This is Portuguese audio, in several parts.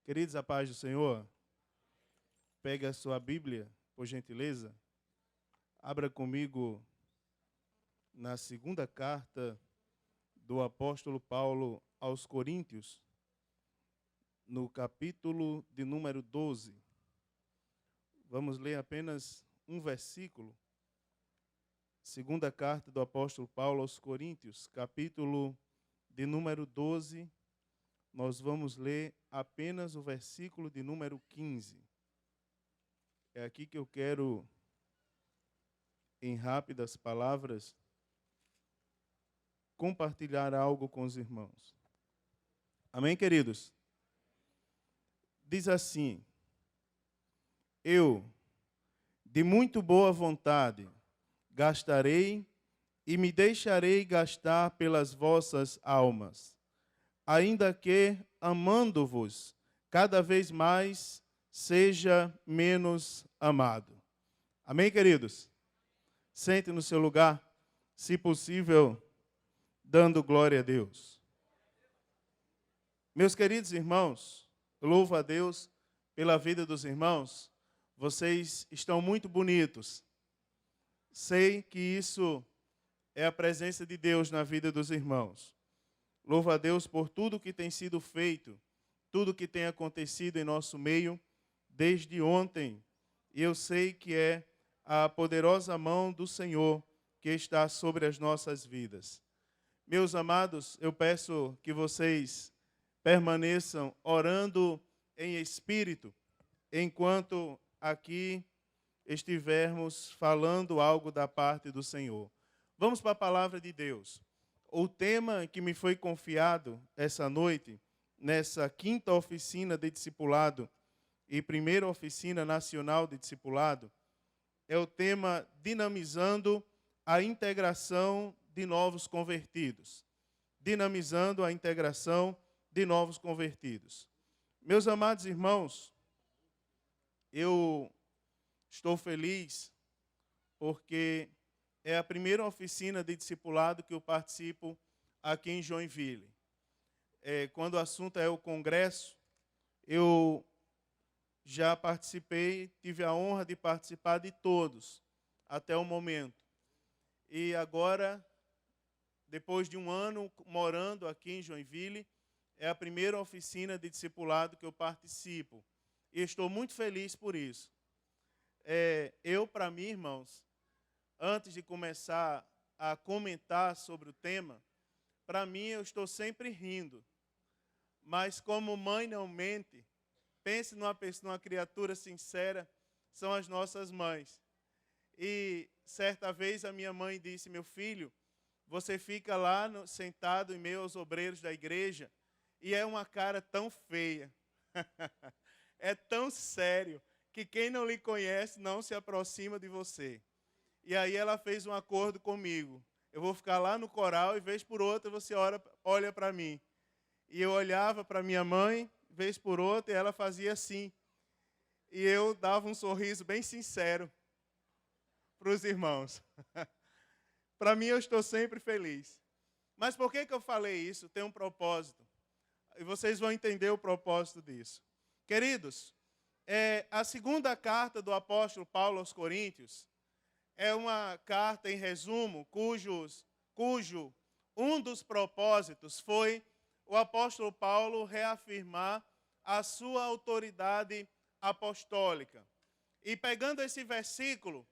Queridos, a paz do Senhor, pegue a sua Bíblia, por gentileza, abra comigo na segunda carta do apóstolo Paulo aos Coríntios, no capítulo de número 12. Vamos ler apenas um versículo. Segunda carta do apóstolo Paulo aos Coríntios, capítulo de número 12, nós vamos ler apenas o versículo de número 15. É aqui que eu quero, em rápidas palavras, compartilhar algo com os irmãos. Amém, queridos? Diz assim: eu, de muito boa vontade, gastarei e me deixarei gastar pelas vossas almas, ainda que, amando-vos, cada vez mais seja menos amado. Amém, queridos? Sente no seu lugar, se possível, dando glória a Deus. Meus queridos irmãos, louvo a Deus pela vida dos irmãos. Vocês estão muito bonitos. Sei que isso é a presença de Deus na vida dos irmãos. Louvo a Deus por tudo que tem sido feito, tudo que tem acontecido em nosso meio desde ontem. E eu sei que é a poderosa mão do Senhor que está sobre as nossas vidas. Meus amados, eu peço que vocês permaneçam orando em espírito, enquanto aqui estivermos falando algo da parte do Senhor. Vamos para a palavra de Deus. O tema que me foi confiado essa noite, nessa quinta oficina de discipulado e primeira oficina nacional de discipulado, é o tema dinamizando a integração de novos convertidos. Dinamizando a integração de novos convertidos. Meus amados irmãos, eu estou feliz porque é a primeira oficina de discipulado que eu participo aqui em Joinville. Quando o assunto é o congresso, eu já participei, tive a honra de participar de todos, até o momento. E agora, depois de um ano morando aqui em Joinville, é a primeira oficina de discipulado que eu participo. E estou muito feliz por isso. Para mim, irmãos, antes de começar a comentar sobre o tema, para mim eu estou sempre rindo. Mas como mãe não mente, pense numa criatura sincera, são as nossas mães. E certa vez a minha mãe disse: meu filho, você fica lá sentado em meio aos obreiros da igreja e é uma cara tão feia, é tão sério, que quem não lhe conhece não se aproxima de você. E aí ela fez um acordo comigo. Eu vou ficar lá no coral e vez por outra você olha para mim. E eu olhava para minha mãe, vez por outra, e ela fazia assim. E eu dava um sorriso bem sincero para os irmãos. Para mim eu estou sempre feliz. Mas por que eu falei isso? Tem um propósito. E vocês vão entender o propósito disso. Queridos, a segunda carta do apóstolo Paulo aos Coríntios é uma carta, em resumo, cujo um dos propósitos foi o apóstolo Paulo reafirmar a sua autoridade apostólica. E pegando esse versículo,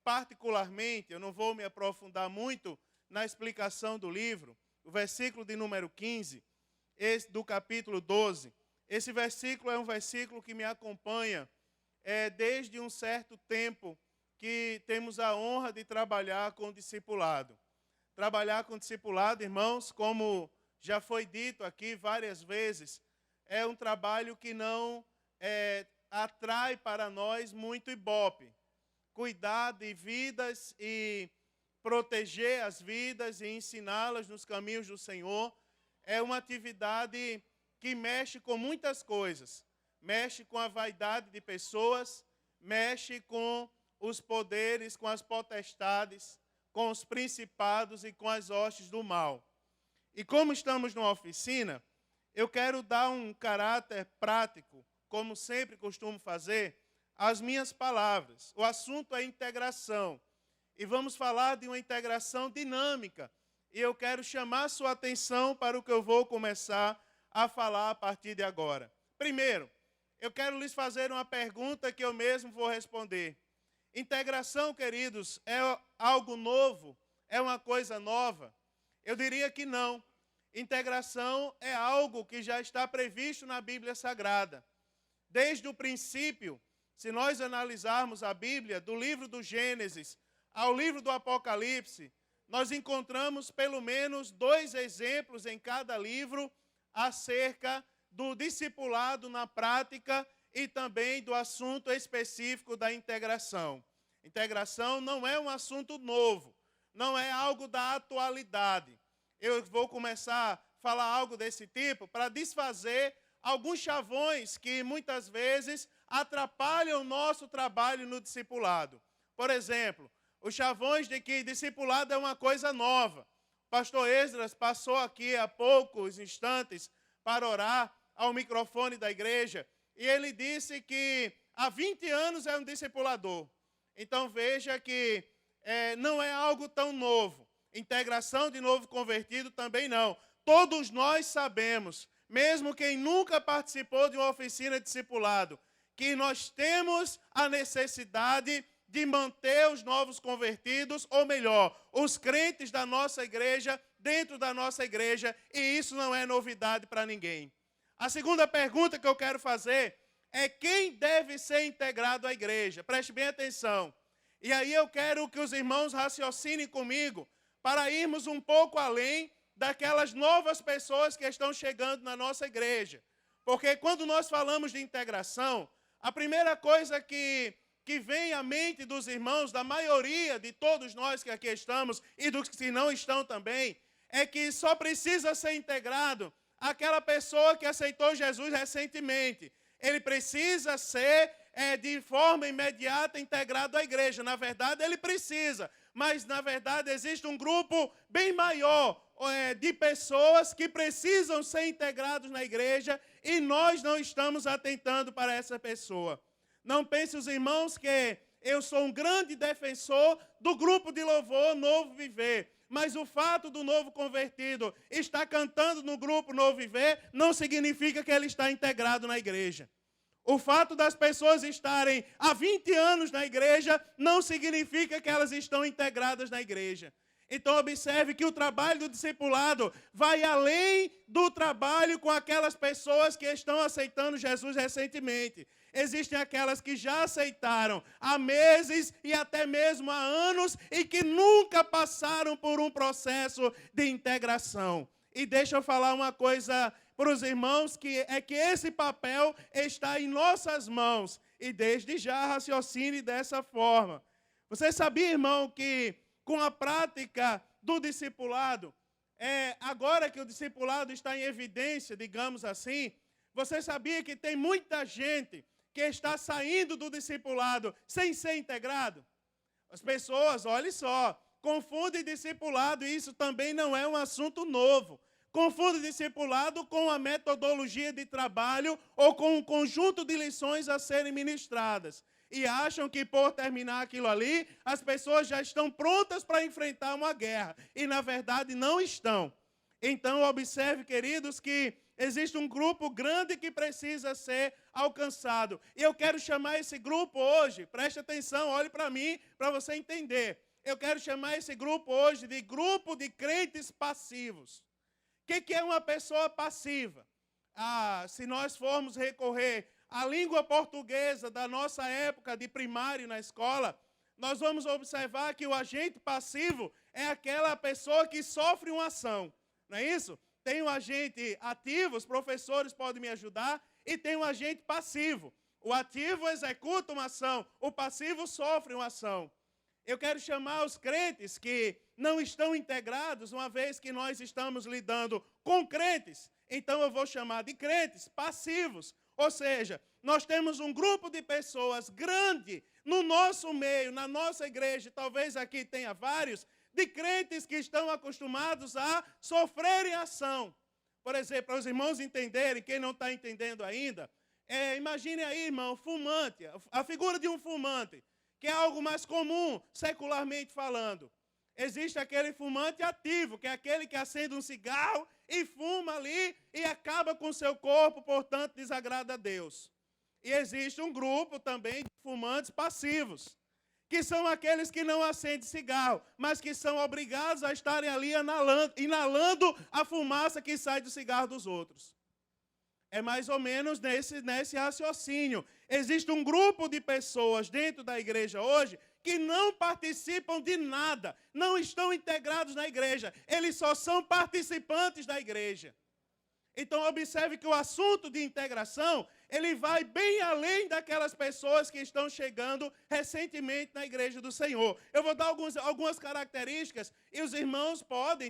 particularmente, eu não vou me aprofundar muito na explicação do livro, o versículo de número 15, do capítulo 12, esse versículo é um versículo que me acompanha desde um certo tempo que temos a honra de trabalhar com o discipulado. Trabalhar com o discipulado, irmãos, como já foi dito aqui várias vezes, é um trabalho que não atrai para nós muito ibope. Cuidar de vidas e proteger as vidas e ensiná-las nos caminhos do Senhor é uma atividade que mexe com muitas coisas. Mexe com a vaidade de pessoas, mexe com os poderes, com as potestades, com os principados e com as hostes do mal. E como estamos numa oficina, eu quero dar um caráter prático, como sempre costumo fazer, às minhas palavras. O assunto é integração. E vamos falar de uma integração dinâmica. E eu quero chamar sua atenção para o que eu vou começar a falar a partir de agora. Primeiro, eu quero lhes fazer uma pergunta que eu mesmo vou responder. Integração, queridos, é algo novo? É uma coisa nova? Eu diria que não. Integração é algo que já está previsto na Bíblia Sagrada. Desde o princípio, se nós analisarmos a Bíblia, do livro do Gênesis ao livro do Apocalipse, nós encontramos pelo menos 2 exemplos em cada livro acerca do discipulado na prática e também do assunto específico da integração. Integração não é um assunto novo, não é algo da atualidade. Eu vou começar a falar algo desse tipo para desfazer alguns chavões que muitas vezes atrapalham o nosso trabalho no discipulado. Por exemplo, os chavões de que discipulado é uma coisa nova. O pastor Esdras passou aqui há poucos instantes para orar ao microfone da igreja e ele disse que há 20 anos é um discipulador. Então veja que não é algo tão novo. Integração de novo convertido também não. Todos nós sabemos, mesmo quem nunca participou de uma oficina de discipulado, que nós temos a necessidade de manter os novos convertidos, ou melhor, os crentes da nossa igreja, dentro da nossa igreja, e isso não é novidade para ninguém. A segunda pergunta que eu quero fazer é quem deve ser integrado à igreja? Preste bem atenção. E aí eu quero que os irmãos raciocinem comigo para irmos um pouco além daquelas novas pessoas que estão chegando na nossa igreja. Porque quando nós falamos de integração, a primeira coisa que vem à mente dos irmãos, da maioria de todos nós que aqui estamos e dos que não estão também, é que só precisa ser integrado aquela pessoa que aceitou Jesus recentemente. Ele precisa ser de forma imediata integrado à igreja. Na verdade, ele precisa, mas na verdade existe um grupo bem maior de pessoas que precisam ser integrados na igreja e nós não estamos atentando para essa pessoa. Não pense os irmãos que eu sou um grande defensor do grupo de louvor Novo Viver, mas o fato do novo convertido estar cantando no grupo Novo Viver não significa que ele está integrado na igreja. O fato das pessoas estarem há 20 anos na igreja não significa que elas estão integradas na igreja. Então observe que o trabalho do discipulado vai além do trabalho com aquelas pessoas que estão aceitando Jesus recentemente. Existem aquelas que já aceitaram há meses e até mesmo há anos e que nunca passaram por um processo de integração. E deixa eu falar uma coisa para os irmãos, que esse papel está em nossas mãos. E desde já raciocine dessa forma. Você sabia, irmão, que com a prática do discipulado, agora que o discipulado está em evidência, digamos assim, você sabia que tem muita gente que está saindo do discipulado sem ser integrado? As pessoas, olhe só, confundem discipulado, e isso também não é um assunto novo. Confundem discipulado com a metodologia de trabalho ou com um conjunto de lições a serem ministradas. E acham que por terminar aquilo ali, as pessoas já estão prontas para enfrentar uma guerra. E na verdade não estão. Então observe, queridos, que existe um grupo grande que precisa ser alcançado. E eu quero chamar esse grupo hoje, preste atenção, olhe para mim, para você entender. Eu quero chamar esse grupo hoje de grupo de crentes passivos. O que é uma pessoa passiva? Se nós formos recorrer à língua portuguesa da nossa época de primário na escola, nós vamos observar que o agente passivo é aquela pessoa que sofre uma ação. Não é isso? Tem um agente ativo, os professores podem me ajudar, e tem um agente passivo. O ativo executa uma ação, o passivo sofre uma ação. Eu quero chamar os crentes que não estão integrados, uma vez que nós estamos lidando com crentes, então eu vou chamar de crentes passivos. Ou seja, nós temos um grupo de pessoas grande no nosso meio, na nossa igreja, talvez aqui tenha vários, de crentes que estão acostumados a sofrerem ação. Por exemplo, para os irmãos entenderem, quem não está entendendo ainda, imagine aí, irmão, fumante, a figura de um fumante, que é algo mais comum, secularmente falando. Existe aquele fumante ativo, que é aquele que acende um cigarro e fuma ali e acaba com o seu corpo, portanto, desagrada a Deus. E existe um grupo também de fumantes passivos, que são aqueles que não acendem cigarro, mas que são obrigados a estarem ali inalando a fumaça que sai do cigarro dos outros. É mais ou menos nesse raciocínio. Existe um grupo de pessoas dentro da igreja hoje que não participam de nada, não estão integrados na igreja, eles só são participantes da igreja. Então, observe que o assunto de integração, ele vai bem além daquelas pessoas que estão chegando recentemente na igreja do Senhor. Eu vou dar algumas características e os irmãos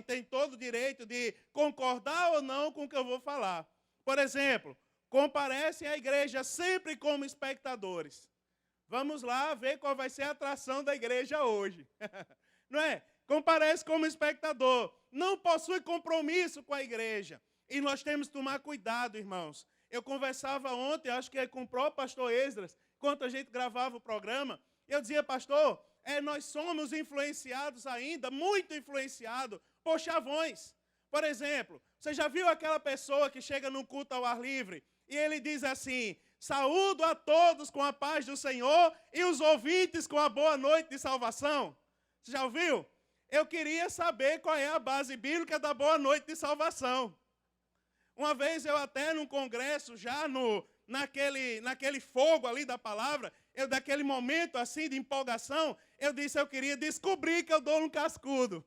têm todo o direito de concordar ou não com o que eu vou falar. Por exemplo, comparecem à igreja sempre como espectadores. Vamos lá ver qual vai ser a atração da igreja hoje. Não é? Comparece como espectador. Não possui compromisso com a igreja. E nós temos que tomar cuidado, irmãos. Eu conversava ontem, acho que é com o próprio pastor Esdras, enquanto a gente gravava o programa, eu dizia, pastor, nós somos influenciados ainda, muito influenciados por chavões. Por exemplo, você já viu aquela pessoa que chega num culto ao ar livre e ele diz assim, saúdo a todos com a paz do Senhor e os ouvintes com a boa noite de salvação? Você já ouviu? Eu queria saber qual é a base bíblica da boa noite de salvação. Uma vez eu até num congresso, já naquele fogo ali da palavra, daquele momento assim de empolgação, eu disse, eu queria descobrir que eu dou um cascudo.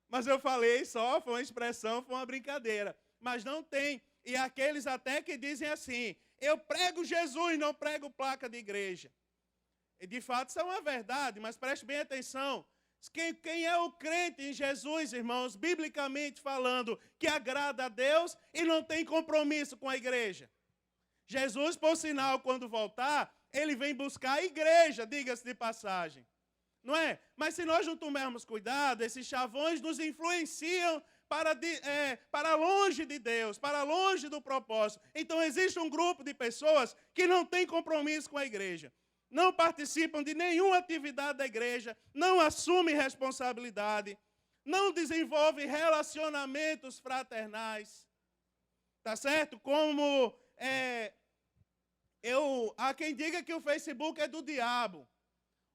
Mas eu falei só, foi uma expressão, foi uma brincadeira. Mas não tem. E aqueles até que dizem assim, eu prego Jesus, não prego placa de igreja. E de fato isso é uma verdade, mas preste bem atenção. Quem é o crente em Jesus, irmãos, biblicamente falando, que agrada a Deus e não tem compromisso com a igreja? Jesus, por sinal, quando voltar, ele vem buscar a igreja, diga-se de passagem. Não é? Mas se nós não tomarmos cuidado, esses chavões nos influenciam para longe de Deus, para longe do propósito. Então existe um grupo de pessoas que não tem compromisso com a igreja. Não participam de nenhuma atividade da igreja, não assumem responsabilidade, não desenvolvem relacionamentos fraternais. Tá certo? Como há quem diga que o Facebook é do diabo.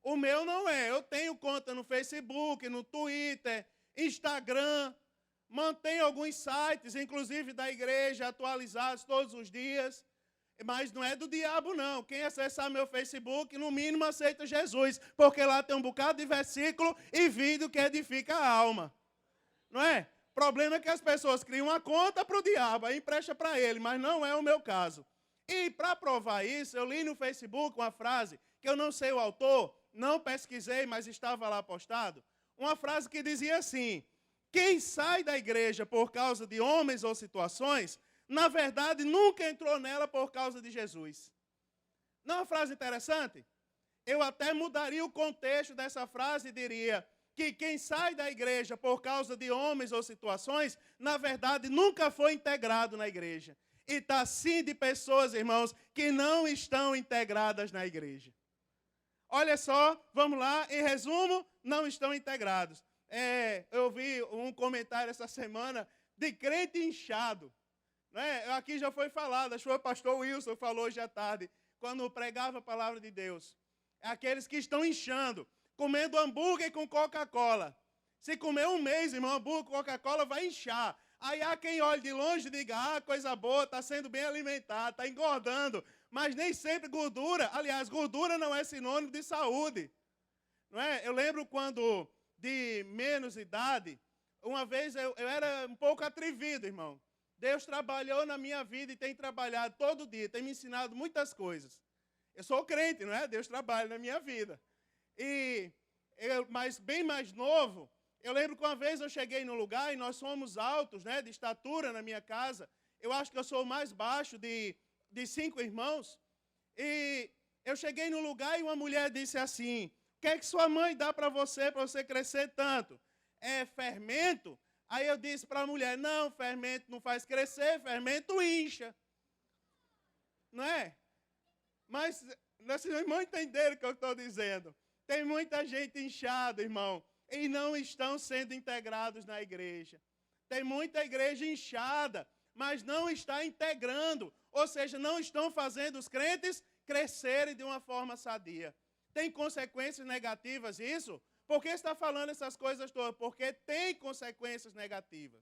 O meu não é. Eu tenho conta no Facebook, no Twitter, Instagram, mantenho alguns sites, inclusive da igreja, atualizados todos os dias. Mas não é do diabo, não. Quem acessar meu Facebook, no mínimo, aceita Jesus. Porque lá tem um bocado de versículo e vídeo que edifica a alma. Não é? O problema é que as pessoas criam uma conta para o diabo, aí empresta para ele, mas não é o meu caso. E para provar isso, eu li no Facebook uma frase, que eu não sei o autor, não pesquisei, mas estava lá postado. Uma frase que dizia assim, quem sai da igreja por causa de homens ou situações, na verdade, nunca entrou nela por causa de Jesus. Não é uma frase interessante? Eu até mudaria o contexto dessa frase e diria que quem sai da igreja por causa de homens ou situações, na verdade, nunca foi integrado na igreja. E está sim de pessoas, irmãos, que não estão integradas na igreja. Olha só, vamos lá, em resumo, não estão integrados. Eu vi um comentário essa semana de crente inchado. Aqui já foi falado, acho que o pastor Wilson falou hoje à tarde, quando pregava a palavra de Deus. Aqueles que estão inchando, comendo hambúrguer com Coca-Cola. Se comer um mês, irmão, hambúrguer com Coca-Cola, vai inchar. Aí há quem olhe de longe e diga, coisa boa, está sendo bem alimentado, está engordando. Mas nem sempre gordura, aliás, gordura não é sinônimo de saúde. Não é? Eu lembro quando, de menos idade, uma vez eu era um pouco atrevido, irmão. Deus trabalhou na minha vida e tem trabalhado todo dia, tem me ensinado muitas coisas. Eu sou crente, não é? Deus trabalha na minha vida. Mas bem mais novo, eu lembro que uma vez eu cheguei num lugar e nós somos altos, né, de estatura na minha casa. Eu acho que eu sou o mais baixo de 5 irmãos. E eu cheguei num lugar e uma mulher disse assim, o que é que sua mãe dá para você crescer tanto? É fermento? Aí eu disse para a mulher, não, fermento não faz crescer, fermento incha. Não é? Mas vocês não entenderam o que eu estou dizendo. Tem muita gente inchada, irmão, e não estão sendo integrados na igreja. Tem muita igreja inchada, mas não está integrando. Ou seja, não estão fazendo os crentes crescerem de uma forma sadia. Tem consequências negativas isso? Por que está falando essas coisas todas? Porque tem consequências negativas.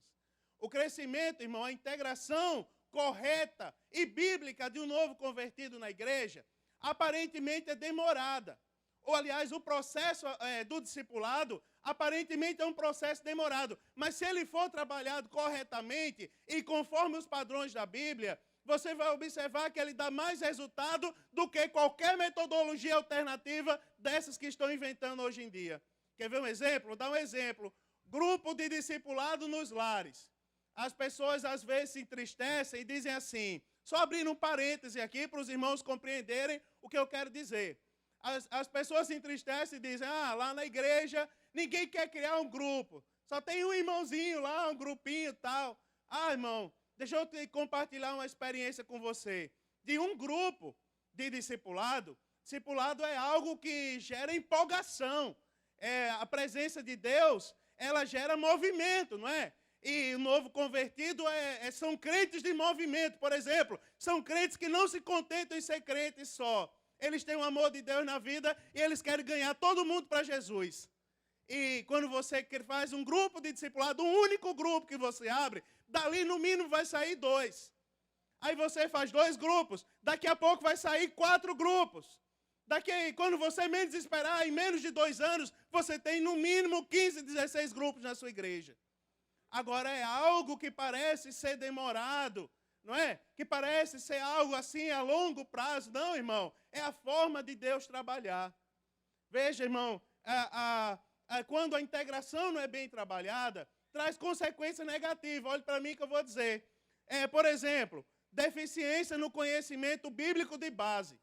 O crescimento, irmão, a integração correta e bíblica de um novo convertido na igreja, aparentemente é demorada. Ou, aliás, o processo do discipulado, aparentemente é um processo demorado. Mas se ele for trabalhado corretamente e conforme os padrões da Bíblia, você vai observar que ele dá mais resultado do que qualquer metodologia alternativa dessas que estão inventando hoje em dia. Quer ver um exemplo? Vou dar um exemplo. Grupo de discipulado nos lares. As pessoas às vezes se entristecem e dizem assim, só abrindo um parêntese aqui para os irmãos compreenderem o que eu quero dizer. As pessoas se entristecem e dizem, lá na igreja ninguém quer criar um grupo. Só tem um irmãozinho lá, um grupinho e tal. Irmão, deixa eu compartilhar uma experiência com você. De um grupo de discipulado, discipulado é algo que gera empolgação. A presença de Deus, ela gera movimento, não é? E o novo convertido são crentes de movimento, por exemplo. São crentes que não se contentam em ser crentes só. Eles têm o amor de Deus na vida e eles querem ganhar todo mundo para Jesus. E quando você faz um grupo de discipulado, um único grupo que você abre, dali no mínimo vai sair 2. Aí você faz 2 grupos, daqui a pouco vai sair 4 grupos. Quando você menos esperar, em menos de 2 anos, você tem no mínimo 15, 16 grupos na sua igreja. Agora é algo que parece ser demorado, não é? Que parece ser algo assim a longo prazo. Não, irmão, é a forma de Deus trabalhar. Veja, irmão, quando a integração não é bem trabalhada, traz consequência negativa. Olhe para mim que eu vou dizer. Por exemplo, deficiência no conhecimento bíblico de base.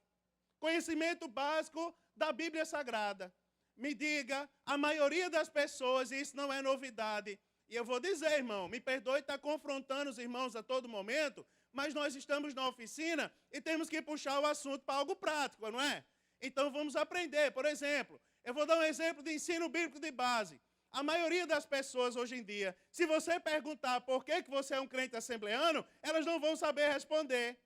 Conhecimento básico da Bíblia Sagrada. Me diga, a maioria das pessoas, e isso não é novidade, e eu vou dizer, irmão, me perdoe estar confrontando os irmãos a todo momento, mas nós estamos na oficina e temos que puxar o assunto para algo prático, não é? Então vamos aprender. Por exemplo, eu vou dar um exemplo de ensino bíblico de base. A maioria das pessoas hoje em dia, se você perguntar por que você é um crente assembleano, elas não vão saber responder.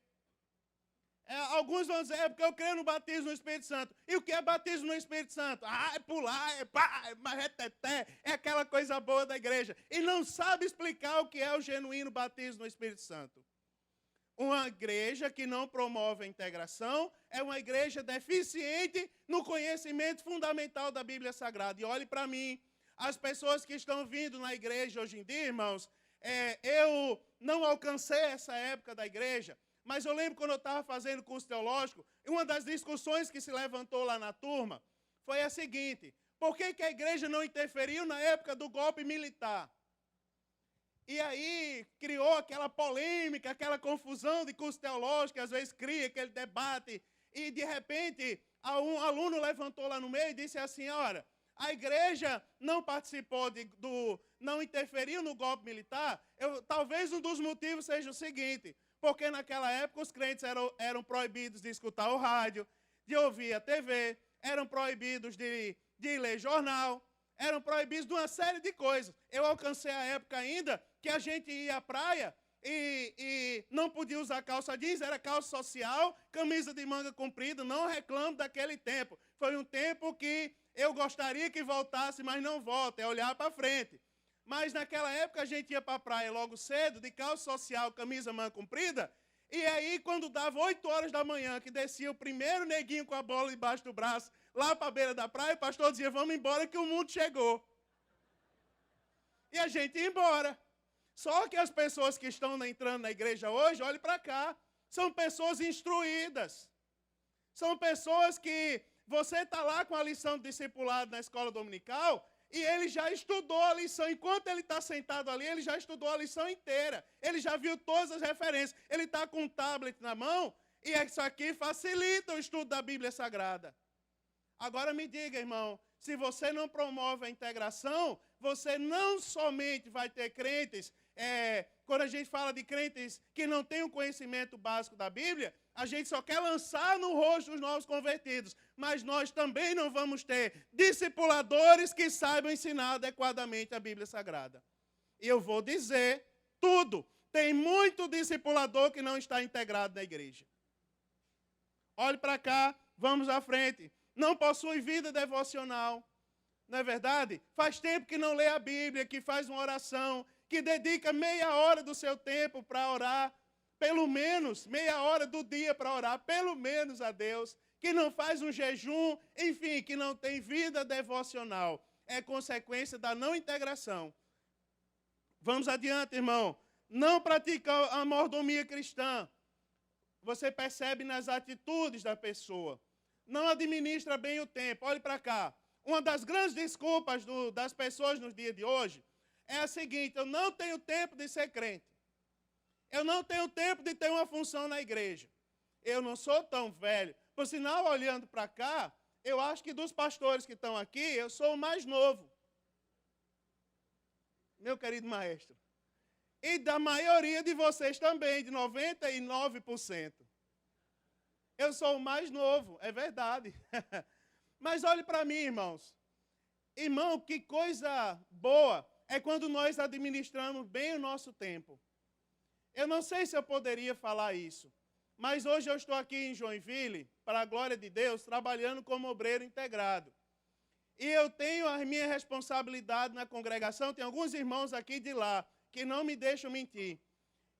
Alguns vão dizer, porque eu creio no batismo no Espírito Santo. E o que é batismo no Espírito Santo? É pular, é pá, é marreteté, é aquela coisa boa da igreja. E não sabe explicar o que é o genuíno batismo no Espírito Santo. Uma igreja que não promove a integração é uma igreja deficiente no conhecimento fundamental da Bíblia Sagrada. E olhe para mim, as pessoas que estão vindo na igreja hoje em dia, irmãos, eu não alcancei essa época da igreja, mas eu lembro quando eu estava fazendo curso teológico, uma das discussões que se levantou lá na turma foi a seguinte: por que a igreja não interferiu na época do golpe militar? E aí criou aquela polêmica, aquela confusão de curso teológico, que às vezes cria aquele debate, e de repente um aluno levantou lá no meio e disse assim, olha, a igreja não participou, não interferiu no golpe militar, talvez um dos motivos seja o seguinte, porque naquela época os crentes eram proibidos de escutar o rádio, de ouvir a TV, eram proibidos de ler jornal, eram proibidos de uma série de coisas. Eu alcancei a época ainda que a gente ia à praia e não podia usar calça jeans, era calça social, camisa de manga comprida, não reclamo daquele tempo. Foi um tempo que eu gostaria que voltasse, mas não volta, é olhar para frente. Mas naquela época a gente ia para a praia logo cedo, de calça social, camisa manga comprida, e aí quando dava 8 horas da manhã, que descia o primeiro neguinho com a bola debaixo do braço, lá para a beira da praia, o pastor dizia, vamos embora que o mundo chegou. E a gente ia embora. Só que as pessoas que estão entrando na igreja hoje, olhem para cá, são pessoas instruídas. São pessoas que você está lá com a lição de discipulado na escola dominical e ele já estudou a lição. Enquanto ele está sentado ali, ele já estudou a lição inteira. Ele já viu todas as referências. Ele está com um tablet na mão e isso aqui facilita o estudo da Bíblia Sagrada. Agora me diga, irmão, se você não promove a integração, você não somente vai ter crentes, quando a gente fala de crentes que não têm o conhecimento básico da Bíblia, a gente só quer lançar no rosto dos novos convertidos, mas nós também não vamos ter discipuladores que saibam ensinar adequadamente a Bíblia Sagrada. E eu vou dizer tudo. Tem muito discipulador que não está integrado na igreja. Olhe para cá, vamos à frente. Não possui vida devocional. Não é verdade? Faz tempo que não lê a Bíblia, que faz uma oração, que dedica meia hora do seu tempo para orar, pelo menos meia hora do dia para orar, pelo menos a Deus, que não faz um jejum, enfim, que não tem vida devocional. É consequência da não integração. Vamos adiante, irmão. Não pratica a mordomia cristã. Você percebe nas atitudes da pessoa. Não administra bem o tempo. Olhe para cá. Uma das grandes desculpas das pessoas nos dias de hoje é a seguinte: eu não tenho tempo de ser crente. Eu não tenho tempo de ter uma função na igreja. Eu não sou tão velho. Por sinal, olhando para cá, eu acho que dos pastores que estão aqui, eu sou o mais novo. Meu querido maestro. E da maioria de vocês também, de 99%. Eu sou o mais novo, é verdade. Mas olhe para mim, irmãos. Irmão, que coisa boa é quando nós administramos bem o nosso tempo. Eu não sei se eu poderia falar isso, mas hoje eu estou aqui em Joinville, para a glória de Deus, trabalhando como obreiro integrado. E eu tenho a minha responsabilidade na congregação, tem alguns irmãos aqui de lá, que não me deixam mentir.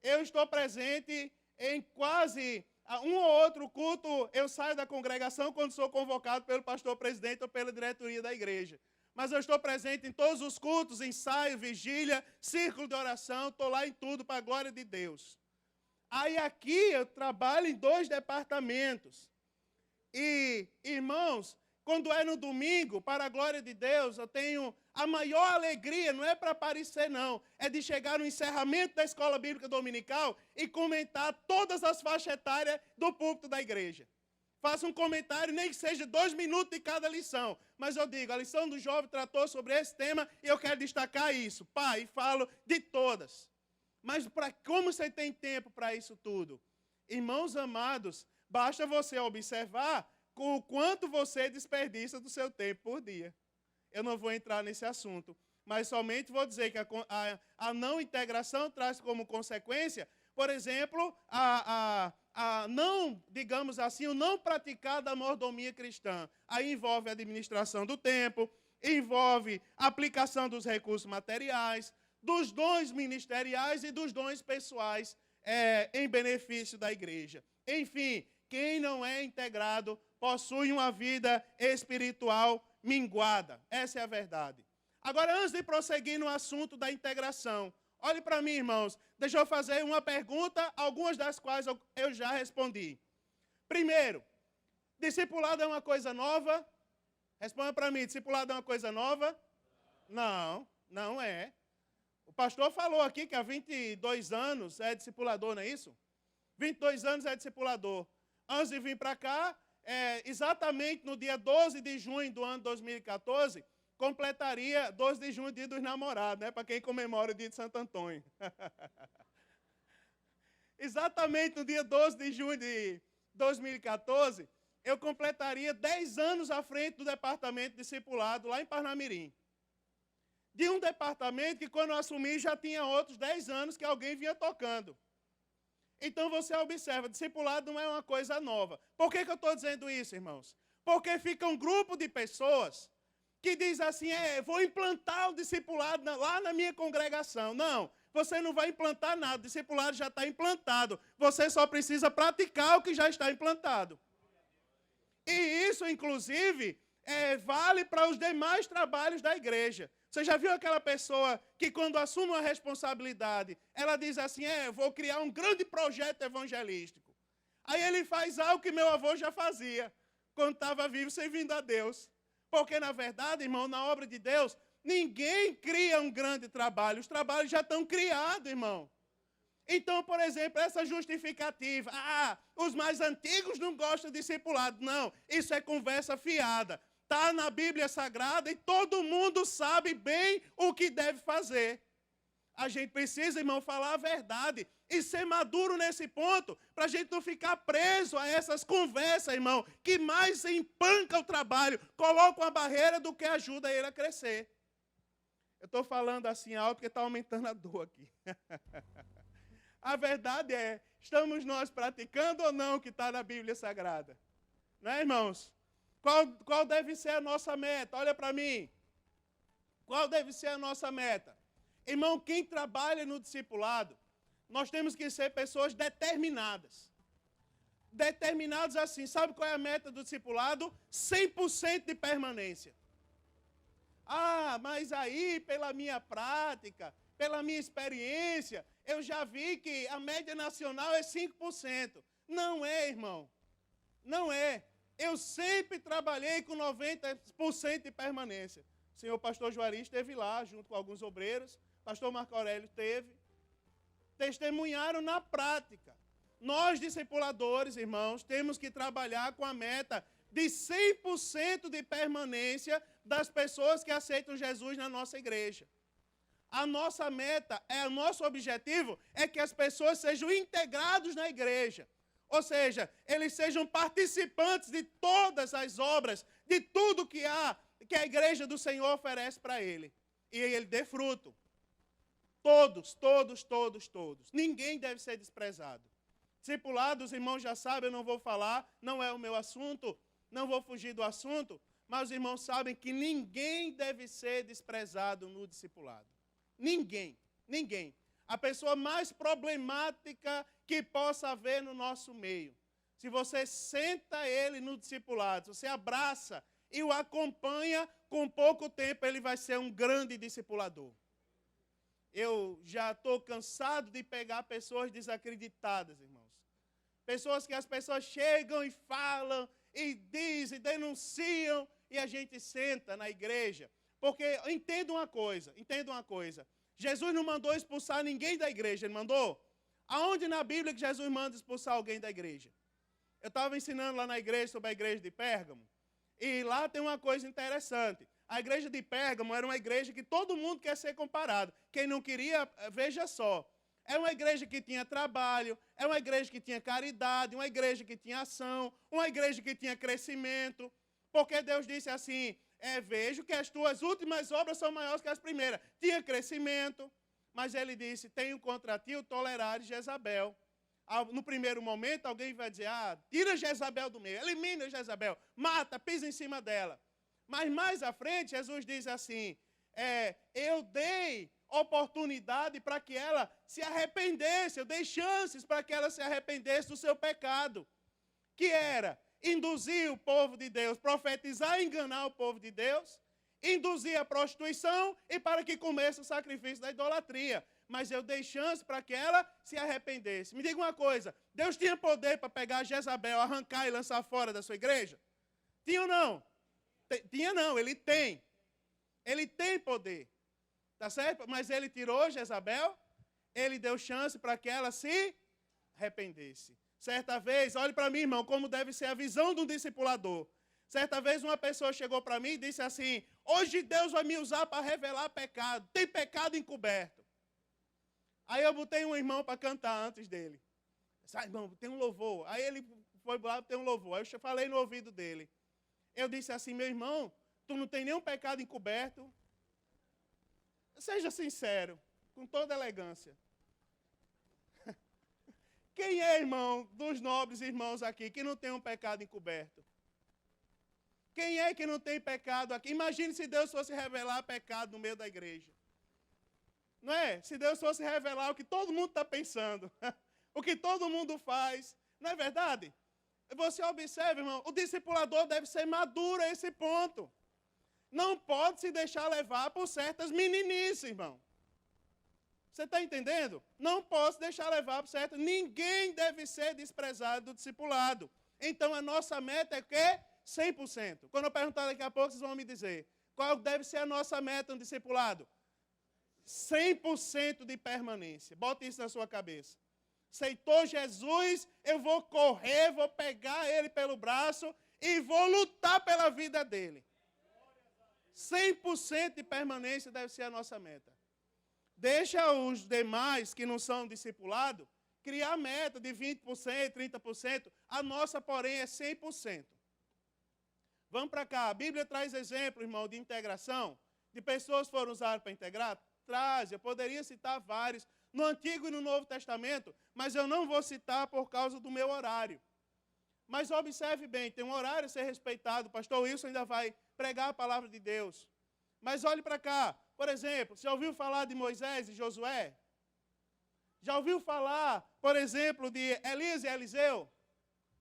Eu estou presente em quase um ou outro culto, eu saio da congregação quando sou convocado pelo pastor presidente ou pela diretoria da igreja. Mas eu estou presente em todos os cultos, ensaio, vigília, círculo de oração, estou lá em tudo para a glória de Deus. Aí aqui eu trabalho em 2 departamentos. E, irmãos, quando é no domingo, para a glória de Deus, eu tenho a maior alegria, não é para aparecer não, é de chegar no encerramento da escola bíblica dominical e comentar todas as faixas etárias do púlpito da igreja. Faço um comentário, nem que seja 2 minutos de cada lição, mas eu digo, a lição do jovem tratou sobre esse tema e eu quero destacar isso. Pai, falo de todas. Mas como você tem tempo para isso tudo? Irmãos amados, basta você observar o quanto você desperdiça do seu tempo por dia. Eu não vou entrar nesse assunto, mas somente vou dizer que a não integração traz como consequência, por exemplo, não, digamos assim, o não praticar da mordomia cristã. Aí envolve a administração do tempo, envolve a aplicação dos recursos materiais, dos dons ministeriais e dos dons pessoais em benefício da igreja. Enfim, quem não é integrado possui uma vida espiritual minguada. Essa é a verdade. Agora, antes de prosseguir no assunto da integração, olhe para mim, irmãos. Deixa eu fazer uma pergunta, algumas das quais eu já respondi. Primeiro, discipulado é uma coisa nova? Responda para mim, discipulado é uma coisa nova? Não, não é. O pastor falou aqui que há 22 anos é discipulador, não é isso? 22 anos é discipulador. Antes de vir para cá, exatamente no dia 12 de junho do ano 2014, completaria 12 de junho, dia dos namorados, né? Para quem comemora o dia de Santo Antônio. Exatamente no dia 12 de junho de 2014, eu completaria 10 anos à frente do departamento discipulado lá em Parnamirim. De um departamento que, quando eu assumi, já tinha outros 10 anos que alguém vinha tocando. Então você observa, discipulado não é uma coisa nova. Por que eu estou dizendo isso, irmãos? Porque fica um grupo de pessoas que diz assim, vou implantar o discipulado lá na minha congregação. Não, você não vai implantar nada, o discipulado já está implantado. Você só precisa praticar o que já está implantado. E isso, inclusive, vale para os demais trabalhos da igreja. Você já viu aquela pessoa que, quando assume uma responsabilidade, ela diz assim, vou criar um grande projeto evangelístico. Aí ele faz algo que meu avô já fazia, quando estava vivo, servindo a Deus. Porque, na verdade, irmão, na obra de Deus, ninguém cria um grande trabalho. Os trabalhos já estão criados, irmão. Então, por exemplo, essa justificativa, os mais antigos não gostam de discipulado. Não, isso é conversa fiada. está na Bíblia Sagrada e todo mundo sabe bem o que deve fazer. A gente precisa, irmão, falar a verdade e ser maduro nesse ponto, para a gente não ficar preso a essas conversas, irmão, que mais empanca o trabalho, coloca uma barreira do que ajuda ele a crescer. Eu estou falando assim alto porque está aumentando a dor aqui. A verdade é, estamos nós praticando ou não o que está na Bíblia Sagrada? Não é, irmãos? Qual deve ser a nossa meta? Olha para mim. Qual deve ser a nossa meta? Irmão, quem trabalha no discipulado, nós temos que ser pessoas determinadas. Determinados assim. Sabe qual é a meta do discipulado? 100% de permanência. Ah, mas aí, pela minha prática, pela minha experiência, eu já vi que a média nacional é 5%. Não é, irmão. Não é. Eu sempre trabalhei com 90% de permanência. O senhor pastor Juari esteve lá, junto com alguns obreiros. Pastor Marco Aurélio esteve. Testemunharam na prática. Nós, discipuladores, irmãos, temos que trabalhar com a meta de 100% de permanência das pessoas que aceitam Jesus na nossa igreja. A nossa meta, o nosso objetivo é que as pessoas sejam integrados na igreja. Ou seja, eles sejam participantes de todas as obras, de tudo que a igreja do Senhor oferece para ele. E ele dê fruto. Todos. Ninguém deve ser desprezado. Discipulado, os irmãos já sabem, eu não vou falar, não é o meu assunto, não vou fugir do assunto, mas os irmãos sabem que ninguém deve ser desprezado no discipulado. Ninguém. A pessoa mais problemática que possa haver no nosso meio. Se você senta ele no discipulado, se você abraça e o acompanha, com pouco tempo ele vai ser um grande discipulador. Eu já estou cansado de pegar pessoas desacreditadas, irmãos. Pessoas que as pessoas chegam e falam, e dizem, denunciam, e a gente senta na igreja. Porque, entenda uma coisa. Jesus não mandou expulsar ninguém da igreja, ele mandou? Aonde na Bíblia que Jesus manda expulsar alguém da igreja? Eu estava ensinando lá na igreja sobre a igreja de Pérgamo, e lá tem uma coisa interessante. A igreja de Pérgamo era uma igreja que todo mundo quer ser comparado. Quem não queria, veja só. É uma igreja que tinha trabalho, é uma igreja que tinha caridade, uma igreja que tinha ação, uma igreja que tinha crescimento. Porque Deus disse assim, vejo que as tuas últimas obras são maiores que as primeiras. Tinha crescimento, mas ele disse, tenho contra ti o tolerar Jezabel. No primeiro momento, alguém vai dizer, tira Jezabel do meio, elimina Jezabel, mata, pisa em cima dela. Mas mais à frente, Jesus diz assim, eu dei oportunidade para que ela se arrependesse, eu dei chances para que ela se arrependesse do seu pecado, que era induzir o povo de Deus, profetizar e enganar o povo de Deus, induzir a prostituição e para que comesse o sacrifício da idolatria. Mas eu dei chance para que ela se arrependesse. Me diga uma coisa, Deus tinha poder para pegar Jezabel, arrancar e lançar fora da sua igreja? Tinha ou não? Tinha não, ele tem. Ele tem poder. Tá certo? Mas ele tirou Jezabel, ele deu chance para que ela se arrependesse. Certa vez, olhe para mim, irmão, como deve ser a visão de um discipulador. Certa vez uma pessoa chegou para mim e disse assim, hoje Deus vai me usar para revelar pecado. Tem pecado encoberto. Aí eu botei um irmão para cantar antes dele. Disse, irmão, tem um louvor. Aí ele foi lá, tem um louvor. Aí eu falei no ouvido dele. Eu disse assim, meu irmão, tu não tem nenhum pecado encoberto? Seja sincero, com toda elegância. Quem é, irmão, dos nobres irmãos aqui, que não tem um pecado encoberto? Quem é que não tem pecado aqui? Imagine se Deus fosse revelar pecado no meio da igreja. Não é? Se Deus fosse revelar o que todo mundo está pensando, o que todo mundo faz. Não é verdade? Você observa, irmão, o discipulador deve ser maduro a esse ponto. Não pode se deixar levar por certas meninices, irmão. Você está entendendo? Não pode se deixar levar por certas... Ninguém deve ser desprezado do discipulado. Então, a nossa meta é o quê? 100%. Quando eu perguntar daqui a pouco, vocês vão me dizer. Qual deve ser a nossa meta no discipulado? 100% de permanência. Bota isso na sua cabeça. Aceitou Jesus, eu vou correr, vou pegar ele pelo braço e vou lutar pela vida dele. 100% de permanência deve ser a nossa meta. Deixa os demais que não são discipulados criar meta de 20%, 30%. A nossa, porém, é 100%. Vamos para cá. A Bíblia traz exemplo, irmão, de integração, de pessoas que foram usadas para integrar. Traz, eu poderia citar vários, no Antigo e no Novo Testamento, mas eu não vou citar por causa do meu horário. Mas observe bem, tem um horário a ser respeitado. O pastor Wilson ainda vai pregar a palavra de Deus. Mas olhe para cá. Por exemplo, já ouviu falar de Moisés e Josué? Já ouviu falar, por exemplo, de Elias e Eliseu?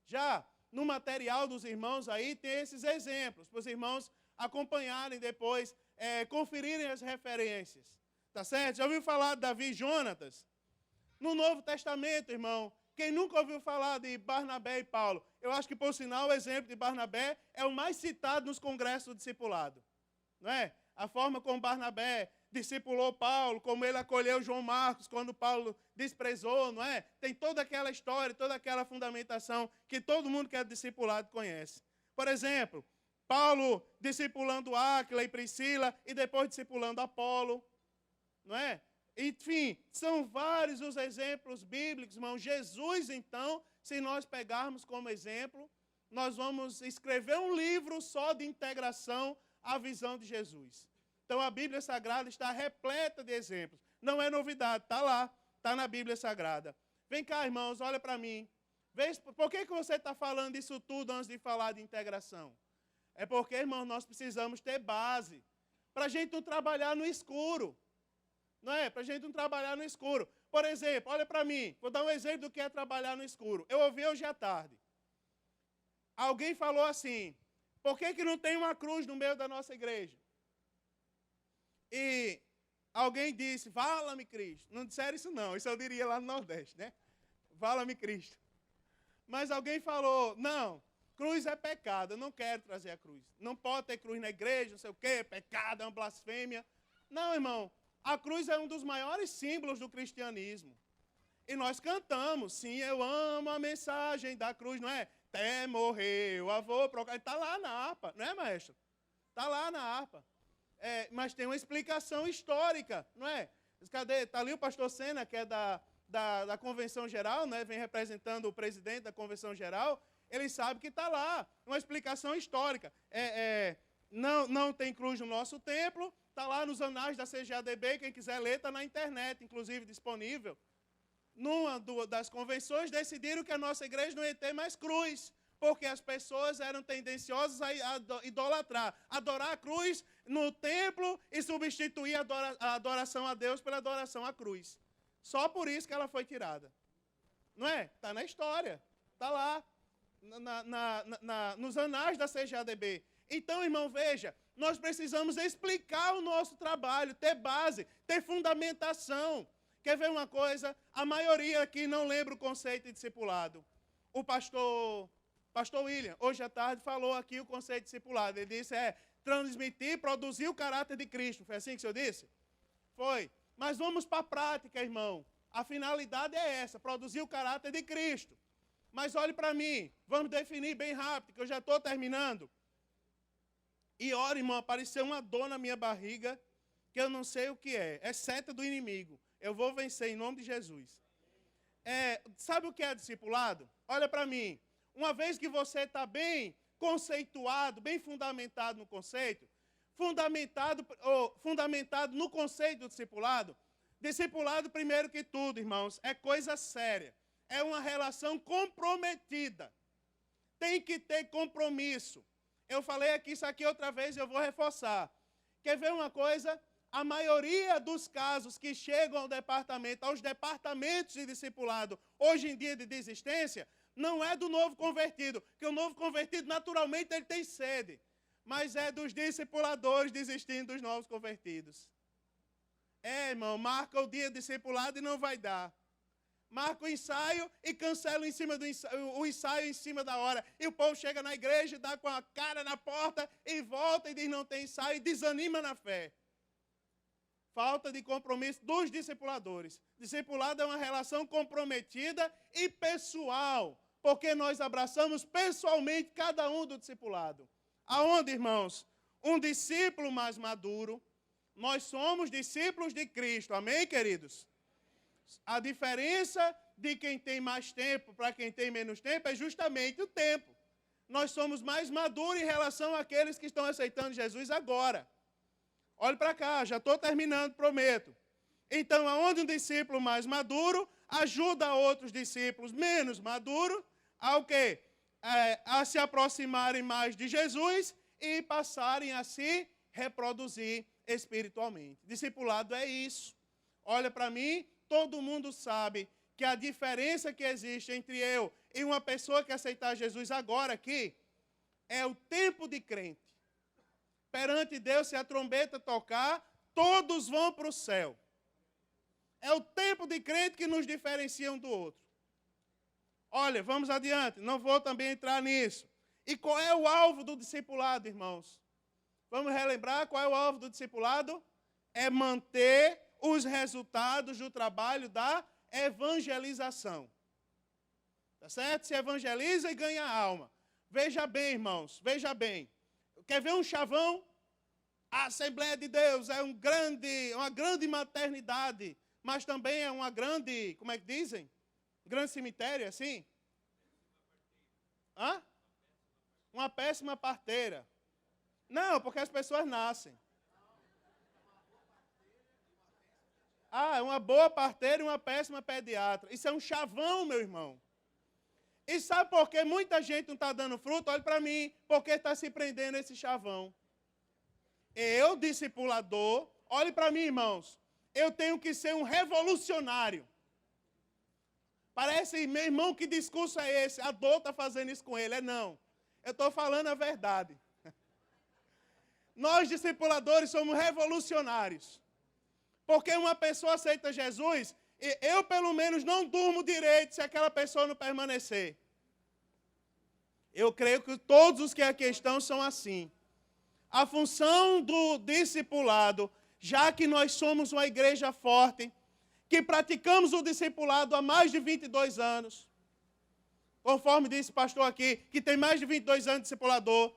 Já. No material dos irmãos aí tem esses exemplos, para os irmãos acompanharem depois, conferirem as referências. Tá certo? Já ouviu falar de Davi e Jonatas? No Novo Testamento, irmão, quem nunca ouviu falar de Barnabé e Paulo? Eu acho que, por sinal, o exemplo de Barnabé é o mais citado nos congressos do discipulado. Não é? A forma como Barnabé discipulou Paulo, como ele acolheu João Marcos quando Paulo desprezou, não é? Tem toda aquela história, toda aquela fundamentação que todo mundo que é discipulado conhece. Por exemplo, Paulo discipulando Áquila e Priscila e depois discipulando Apolo, não é? Enfim, são vários os exemplos bíblicos, irmão. Jesus, então, se nós pegarmos como exemplo, nós vamos escrever um livro só de integração à visão de Jesus. Então, a Bíblia Sagrada está repleta de exemplos. Não é novidade, está lá, está na Bíblia Sagrada. Vem cá, irmãos, olha para mim. Por que você está falando isso tudo antes de falar de integração? É porque, irmãos, nós precisamos ter base para a gente não trabalhar no escuro. Não é? Para a gente não trabalhar no escuro. Por exemplo, olha para mim, vou dar um exemplo do que é trabalhar no escuro. Eu ouvi hoje à tarde. Alguém falou assim, por que não tem uma cruz no meio da nossa igreja? E alguém disse, vala-me Cristo. Não disseram isso não, isso eu diria lá no Nordeste, né? Vala-me Cristo. Mas alguém falou, não, cruz é pecado, eu não quero trazer a cruz. Não pode ter cruz na igreja, não sei o quê, é pecado, é uma blasfêmia. Não, irmão, a cruz é um dos maiores símbolos do cristianismo. E nós cantamos, sim, eu amo a mensagem da cruz, não é? Até morreu, avô, está lá na harpa, não é, maestro? Está lá na harpa. Mas tem uma explicação histórica, não é? Cadê? Está ali o pastor Sena, que é da Convenção Geral, né? Vem representando o presidente da Convenção Geral, ele sabe que está lá, uma explicação histórica. Não tem cruz no nosso templo, está lá nos anais da CGADB, quem quiser ler, está na internet, inclusive disponível. Numa das convenções, decidiram que a nossa igreja não ia ter mais cruz, porque as pessoas eram tendenciosas a idolatrar, adorar a cruz no templo e substituir a adoração a Deus pela adoração à cruz. Só por isso que ela foi tirada. Não é? Está na história, está lá, nos anais da CGADB. Então, irmão, veja, nós precisamos explicar o nosso trabalho, ter base, ter fundamentação. Quer ver uma coisa? A maioria aqui não lembra o conceito de discipulado. O pastor William, hoje à tarde, falou aqui o conceito de discipulado. Ele disse, transmitir, produzir o caráter de Cristo. Foi assim que o senhor disse? Foi. Mas vamos para a prática, irmão. A finalidade é essa, produzir o caráter de Cristo. Mas olhe para mim, vamos definir bem rápido, que eu já estou terminando. E ora, irmão, apareceu uma dor na minha barriga, que eu não sei o que é. É seta do inimigo. Eu vou vencer em nome de Jesus. Sabe o que é discipulado? Olha para mim. Uma vez que você está bem conceituado, bem fundamentado no conceito, fundamentado no conceito do discipulado, discipulado, primeiro que tudo, irmãos, é coisa séria. É uma relação comprometida. Tem que ter compromisso. Eu falei aqui isso aqui outra vez e eu vou reforçar. Quer ver uma coisa? A maioria dos casos que chegam aos departamentos de discipulado, hoje em dia de desistência, não é do novo convertido, porque o novo convertido, naturalmente, ele tem sede, mas é dos discipuladores desistindo dos novos convertidos. Irmão, marca o dia de discipulado e não vai dar. Marca o ensaio e cancela o ensaio em cima da hora. E o povo chega na igreja e dá com a cara na porta e volta e diz não tem ensaio e desanima na fé. Falta de compromisso dos discipuladores. Discipulado é uma relação comprometida e pessoal, porque nós abraçamos pessoalmente cada um do discipulado. Aonde, irmãos? um discípulo mais maduro, nós somos discípulos de Cristo. Amém, queridos? A diferença de quem tem mais tempo para quem tem menos tempo é justamente o tempo. Nós somos mais maduros em relação àqueles que estão aceitando Jesus agora. Olhe para cá, já estou terminando, prometo. Então, aonde um discípulo mais maduro ajuda outros discípulos menos maduros ao quê? A se aproximarem mais de Jesus e passarem a se reproduzir espiritualmente. Discipulado é isso. Olha para mim, todo mundo sabe que a diferença que existe entre eu e uma pessoa que aceitar Jesus agora aqui é o tempo de crente. Perante Deus, se a trombeta tocar, todos vão para o céu. É o tempo de crente que nos diferencia um do outro. Olha, vamos adiante, não vou também entrar nisso. E qual é o alvo do discipulado, irmãos? Vamos relembrar qual é o alvo do discipulado? É manter os resultados do trabalho da evangelização. Tá certo? Se evangeliza e ganha alma. Veja bem, irmãos, veja bem. Quer ver um chavão? A Assembleia de Deus é uma grande maternidade, mas também é uma grande, como é que dizem? Grande cemitério, assim? Hã? Uma péssima parteira. Não, porque as pessoas nascem. É uma boa parteira e uma péssima pediatra. Isso é um chavão, meu irmão. E sabe por que muita gente não está dando fruto? Olha para mim, porque está se prendendo a esse chavão. Eu, discipulador, olhe para mim, irmãos, eu tenho que ser um revolucionário. Parece, meu irmão, que discurso é esse? A dor está fazendo isso com ele. Não, eu estou falando a verdade. Nós, discipuladores, somos revolucionários. Porque uma pessoa aceita Jesus, e eu, pelo menos, não durmo direito se aquela pessoa não permanecer. Eu creio que todos os que aqui estão são assim. A função do discipulado, já que nós somos uma igreja forte, que praticamos o discipulado há mais de 22 anos, conforme disse o pastor aqui, que tem mais de 22 anos de discipulador,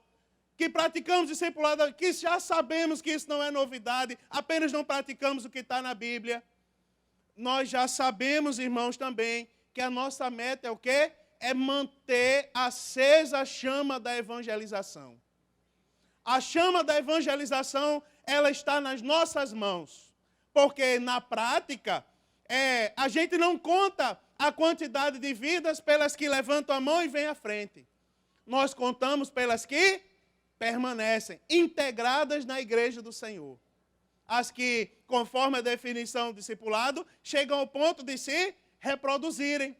que praticamos discipulado, que já sabemos que isso não é novidade, apenas não praticamos o que está na Bíblia. Nós já sabemos, irmãos, também, que a nossa meta é o quê? É manter acesa a chama da evangelização. A chama da evangelização, ela está nas nossas mãos. Porque, na prática, a gente não conta a quantidade de vidas pelas que levantam a mão e vêm à frente. Nós contamos pelas que permanecem, integradas na igreja do Senhor. As que, conforme a definição do discipulado, chegam ao ponto de se reproduzirem.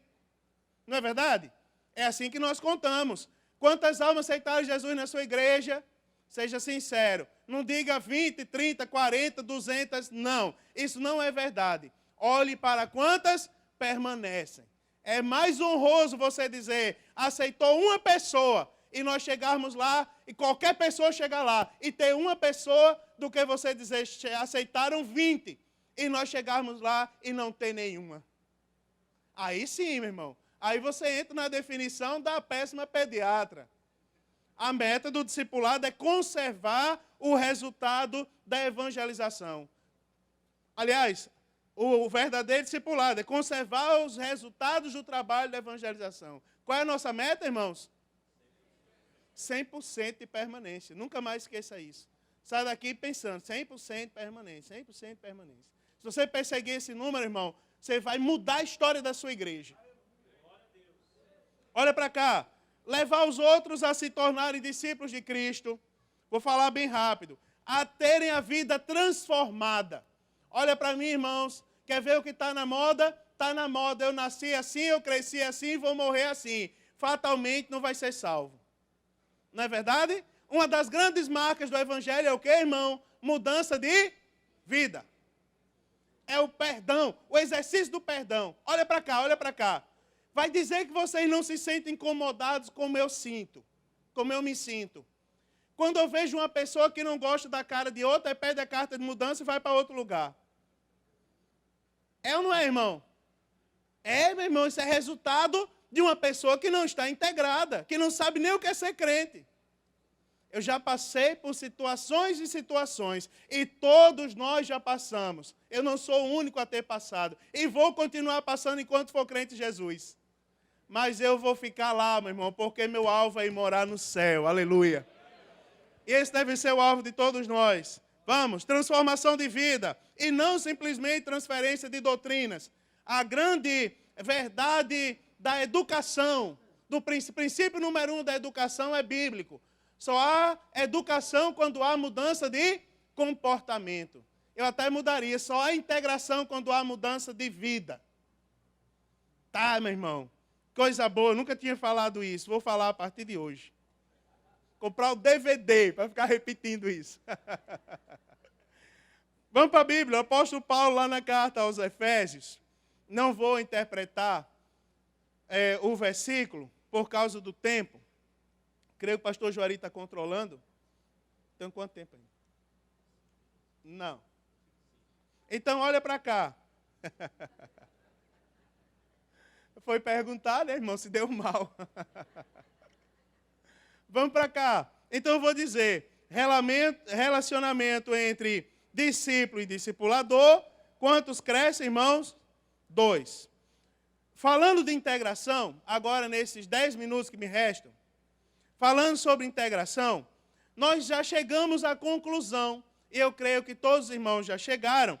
Não é verdade? É assim que nós contamos. Quantas almas aceitaram Jesus na sua igreja? Seja sincero. Não diga 20, 30, 40, 200. Não. Isso não é verdade. Olhe para quantas permanecem. É mais honroso você dizer, aceitou uma pessoa, e nós chegarmos lá, e qualquer pessoa chegar lá, e ter uma pessoa, do que você dizer, aceitaram 20, e nós chegarmos lá e não ter nenhuma. Aí sim, meu irmão. Aí você entra na definição da péssima pediatra. A meta do discipulado é conservar o resultado da evangelização. Aliás, o verdadeiro discipulado é conservar os resultados do trabalho da evangelização. Qual é a nossa meta, irmãos? 100% de permanência. Nunca mais esqueça isso. Sai daqui pensando, 100% permanência, 100% permanência. Se você perseguir esse número, irmão, você vai mudar a história da sua igreja. Olha para cá. Levar os outros a se tornarem discípulos de Cristo. Vou falar bem rápido. A terem a vida transformada. Olha para mim, irmãos. Quer ver o que está na moda? Está na moda. Eu nasci assim, eu cresci assim, vou morrer assim. Fatalmente não vai ser salvo. Não é verdade? Uma das grandes marcas do Evangelho é o quê, irmão? Mudança de vida. É o perdão, o exercício do perdão. Olha para cá, olha para cá. Vai dizer que vocês não se sentem incomodados como eu sinto, como eu me sinto. Quando eu vejo uma pessoa que não gosta da cara de outra, aí pede a carta de mudança e vai para outro lugar. É ou não é, irmão? É, meu irmão, isso é resultado de uma pessoa que não está integrada, que não sabe nem o que é ser crente. Eu já passei por situações e situações, e todos nós já passamos. Eu não sou o único a ter passado, e vou continuar passando enquanto for crente em Jesus. Mas eu vou ficar lá, meu irmão, porque meu alvo é ir morar no céu, aleluia. E esse deve ser o alvo de todos nós. Vamos, transformação de vida, e não simplesmente transferência de doutrinas. A grande verdade da educação, do princípio número 1 da educação é bíblico. Só há educação quando há mudança de comportamento. Eu até mudaria, só há integração quando há mudança de vida. Tá, meu irmão, coisa boa, eu nunca tinha falado isso, vou falar a partir de hoje. Comprar o DVD para ficar repetindo isso. Vamos para a Bíblia, o apóstolo Paulo lá na carta aos Efésios. Não vou interpretar o versículo por causa do tempo. Creio que o pastor Juari está controlando. Tem quanto tempo aí? Não. Então, olha para cá. Foi perguntar, né, irmão, se deu mal. Vamos para cá. Então, eu vou dizer, relacionamento entre discípulo e discipulador. Quantos crescem, irmãos? 2. Falando de integração, agora nesses 10 minutos que me restam, falando sobre integração, nós já chegamos à conclusão, e eu creio que todos os irmãos já chegaram,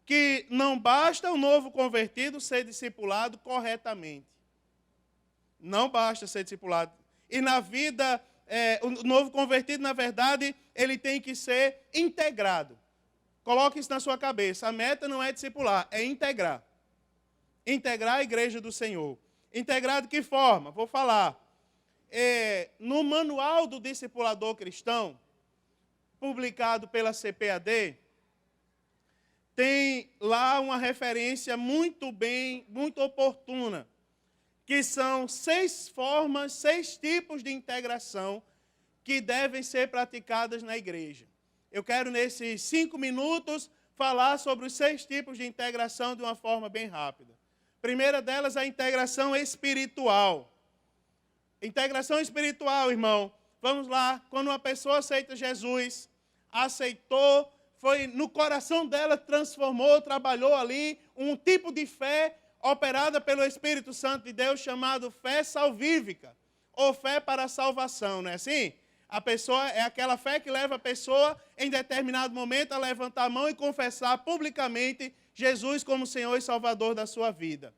que não basta o novo convertido ser discipulado corretamente. Não basta ser discipulado. E na vida, o novo convertido, na verdade, ele tem que ser integrado. Coloque isso na sua cabeça. A meta não é discipular, é integrar. Integrar a igreja do Senhor. Integrar de que forma? Vou falar. No manual do discipulador cristão, publicado pela CPAD, tem lá uma referência muito oportuna, que são 6 formas, 6 tipos de integração que devem ser praticadas na igreja. Eu quero, nesses 5 minutos, falar sobre os 6 tipos de integração de uma forma bem rápida. A primeira delas é a integração espiritual. Integração espiritual, irmão. Vamos lá. Quando uma pessoa aceita Jesus, aceitou, foi no coração dela, transformou, trabalhou ali um tipo de fé operada pelo Espírito Santo de Deus, chamado fé salvífica, ou fé para a salvação, não é assim? A pessoa é aquela fé que leva a pessoa, em determinado momento, a levantar a mão e confessar publicamente Jesus como Senhor e Salvador da sua vida.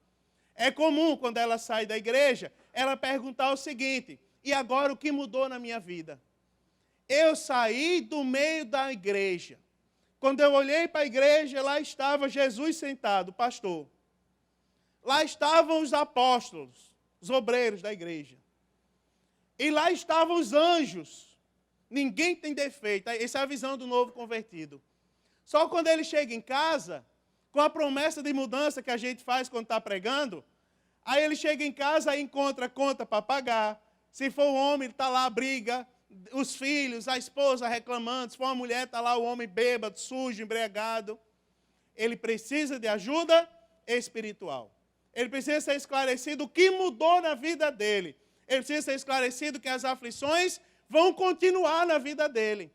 É comum, quando ela sai da igreja, ela perguntar o seguinte: e agora o que mudou na minha vida? Eu saí do meio da igreja. Quando eu olhei para a igreja, lá estava Jesus sentado, o pastor. Lá estavam os apóstolos, os obreiros da igreja. E lá estavam os anjos. Ninguém tem defeito. Essa é a visão do novo convertido. Só quando ele chega em casa, com a promessa de mudança que a gente faz quando está pregando, aí ele chega em casa e encontra conta para pagar. Se for um homem, está lá a briga, os filhos, a esposa reclamando. Se for uma mulher, está lá o homem bêbado, sujo, embriagado. Ele precisa de ajuda espiritual. Ele precisa ser esclarecido o que mudou na vida dele. Ele precisa ser esclarecido que as aflições vão continuar na vida dele.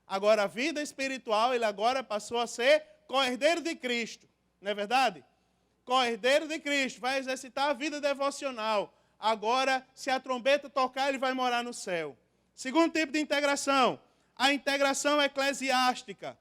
Agora, a vida espiritual, ele agora passou a ser co-herdeiro de Cristo. Não é verdade? Co-herdeiro de Cristo, vai exercitar a vida devocional. Agora, se a trombeta tocar, ele vai morar no céu. Segundo tipo de integração, a integração eclesiástica.